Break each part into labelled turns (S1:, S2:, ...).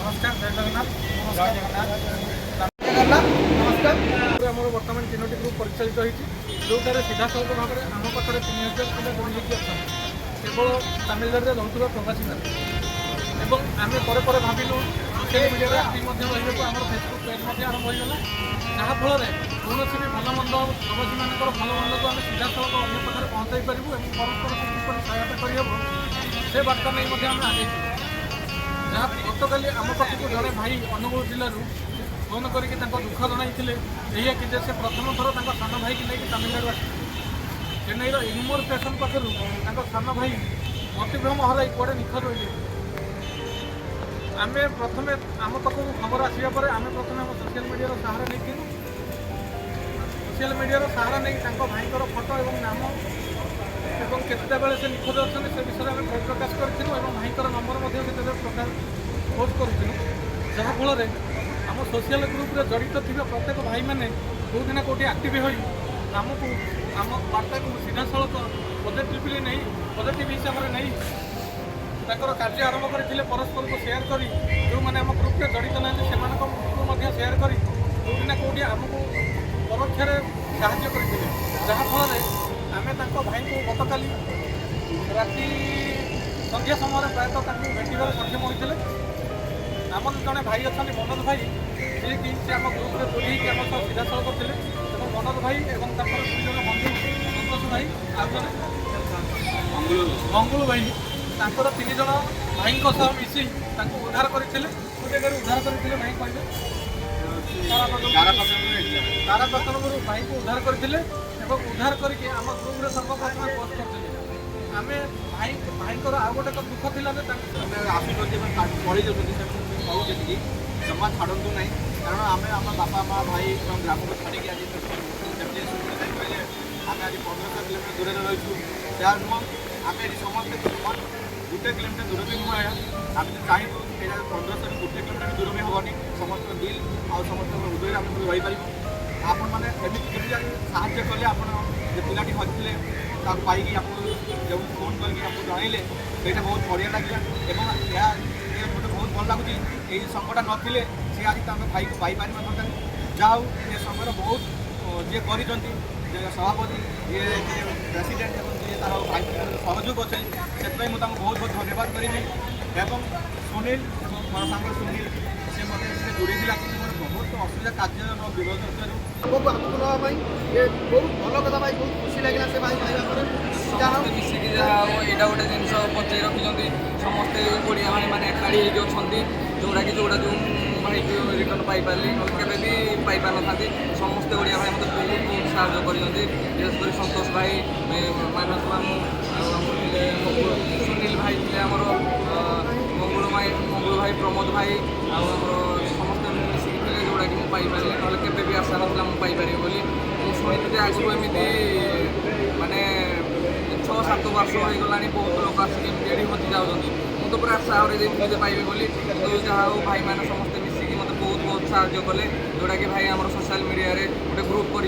S1: नमस्कार जय जगन्नाथ
S2: जय जगन्नाथ
S1: नमस्कार आम बर्तमान 3टी ग्रुप परिचालित होती जोटार सीधा सड़क भाव में आम पाखे 3000 पिला जोड़ी अच्छा केवल तामिलनाडु में रोकवा प्रवासी मैंने आम पर भाविलु सोशल मीडिया आक्टिव रही आम फेसबुक पेज आरंभ होगा जहाँफल कौन भी भल मंद प्रवासी मान भल मंद को आम सीधा सड़क अन्य पाखे पहुँचाई पार्बू और परस्पर किपरि सहायता करहब से बार्ता नहीं आम आगे जहाँ गतकाली आम पाखक जड़े भाई अनुगुल जिलूर फोन करके दुख जन कि से प्रथम थर सान भाई की नहीं तामिलनाडु आस चेन्नईर इग्मोर स्टेशन पाखर सान भाई मतिभ्रम हर कड़े निखोज हो आम प्रथम आम पाखक खबर आसवा आम प्रथम आम सोशल मीडिया सहारा नहीं सोशल मीडिया सहारा नहीं भाई फोटो और नाम और केतटा बेले से निखोज अच्छा से विषय में प्रकाश करूँ और भाई नंबर प्रकाश पोस्ट करूँ जहाँफल आम सोशल ग्रुप रे जड़ित थी प्रत्येक भाई मैंने कौटिना कौटी आक्टिव हो आमको आम बार्ता को सीधा सड़क पॉजिटिवली नहीं पॉजिटिव हिसाब से नहीं कार्य आरंभ करते परस्पर को सेयार कर जो मैंने आम ग्रुप में जड़ित ना से सेयार कर कौटिना कौटी आमको परोक्ष साहाय्य करते जहाँफल आम भाई को गतकाली राति संध्या समय प्रायतः भेटार सक्षम होते आम जड़े भाई अच्छा मनोज भाई जी कि से आम ग्रुप में जोड़ी आम सब सीधा सड़क थे और मनोज भाई और दुई जन बंधु संतोष भाई आ मंगुल भाई तर 3 जन भाई मिसी उद्धार करते उद्धार करते भाई कहते तारापतनपुर भाई को उद्धार करते उद्धार करके आम ग्रुप में सर्वप्रथम पोस्ट करते आम भाई भाई आउ गोटे दुख थी
S2: पढ़ी जाती जमा छाड़ू ना कारण आम आम बापा माँ भाई ग्राम को छाड़ी आज कहले आम आज 1500 किलोमीटर दूर रही जहाँ नुह आम ये समस्त गोटे किलोमीटर दूर भी नुह आम चाहूँ ये 1500 गोटे किलोमीटर दूर भी हेनी समस्त दिल आ समस्त हृदय आम रहीपर आपण मैंने एमती साहय कले आप पिलाटी हजले पाई जो फोन करके जनइले ये बहुत बढ़िया लगे गोटे बहुत भल लगुच यही संकटा नथिले सी आज भाई को पाई पार जहाँ ये समय बहुत जी कर सभापति ये प्रेसिडेंट जी तार भाई सहयोग अच्छे से मुझे बहुत बहुत धन्यवाद करी सुनील मोर सांग सुनील से मतलब जोड़ी बहुत असुविधा कार्य विरोध
S3: आगक आगक नापी ये बहुत भल कथा भाई बहुत खुशी लगे से भाई पाइबा
S4: मिसिकी जहाँ यहाँ गोटे जिन बचे रखी समस्ते ओडिया भाई मैंने एकाठी होती जोड़ा कि जोड़ा जो भाई रिटर्न पाइपारे केवे भी पाइपार था समस्ते ओडिया भाई मतलब बहुत बहुत साहय कर विशेषकर संतोष भाई मानस मामू सुनील भाई थे आमर मंगल भाई प्रमोद भाई आम समस्त मिसिकी थे जोड़ा कि पाइपारे ना केवे भी आशा ना पाइपर बोली शुणी आगू एमती माने 6-7 वर्ष हो गला बहुत लोग आसिक ये हजि जाऊँगी मुझे पूरा आशा मुझे पाइबी बोली जहाँ भाई मैंने समस्ते मिसिकी मतलब बहुत बहुत साहय कले जोटा कि भाई आम सोशल मीडिया गोटे ग्रुप कर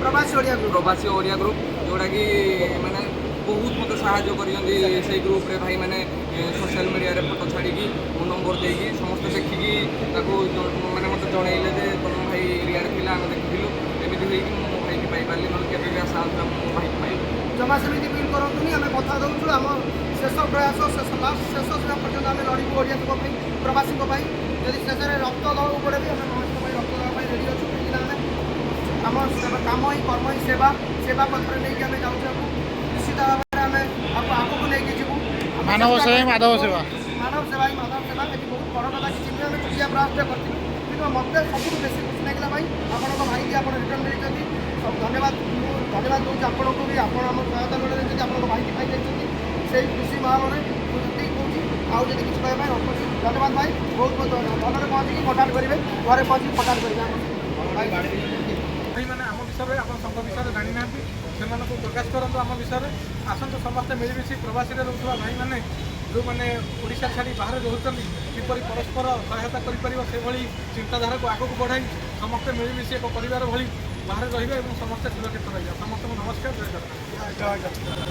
S4: प्रवासी ओडिया ग्रुप जोटा कि मैंने बहुत मत साहय कर ग्रुप रे भाई मैंने सोशल मीडिया फोटो छाड़ी मो नंबर देकी समस्त देखिकी मैंने मत जनइले तुम भाई रियाड़ पिला आम देखिलु एमती हो भाई की पाइपारे ना केवे भी आशा मो भाई पाइबी
S3: जमा सेमती फिल करूँ आम कथा दूँ आम शेष प्रयास शेष लास्ट शेष पर्यटन आम लड़ू ओडिया प्रवासी जदि शेष रक्त दवा पड़े भी आम रक्त दवा रेडी अच्छु कहीं आम कम ही कर्म ही सेवा सेवा पत्र नहीं आम जाऊँ निश्चित भाव में आम आगक नहीं जीवु
S1: मानव सेवा माधव सेवा
S3: मानव सेवा ही माधव सेवा ये बहुत बड़ कथा किसी भी आम चुटिया प्रयास करूँ कि मत सब बेसी खुशी लगे भाई आप भाई की आप रिटर्न मिली धन्यवाद धन्यवाद दूसरी आपको भी आप सहायता मिले आप भाई की पाई से खुशी भाव में मुझे कौन आउ जब किसी कहना रखुच्छी धन्यवाद भाई बहुत बहुत धन्यवाद भलରେ पहुँचिकी कटाट करेंगे घरे पहुँची कटाट करेंगे
S1: भाई मैंने आम विषय आप संघ विषय जानी ना से प्रकाश करूँ आम विषय आसतु समस्ते मिलमिशी प्रवासी रोकवा भाई मैंने जो मैंने ओडिशा छाड़ी बाहर रोचंती किपरि परस्पर सहायता कर चिंताधारा को आगक बढ़ाई समस्ते मिलमिशी एक परिवार भली बाहर रही समस्ते सुरक्षित रही समस्त नमस्कार जय जगन्नाथ।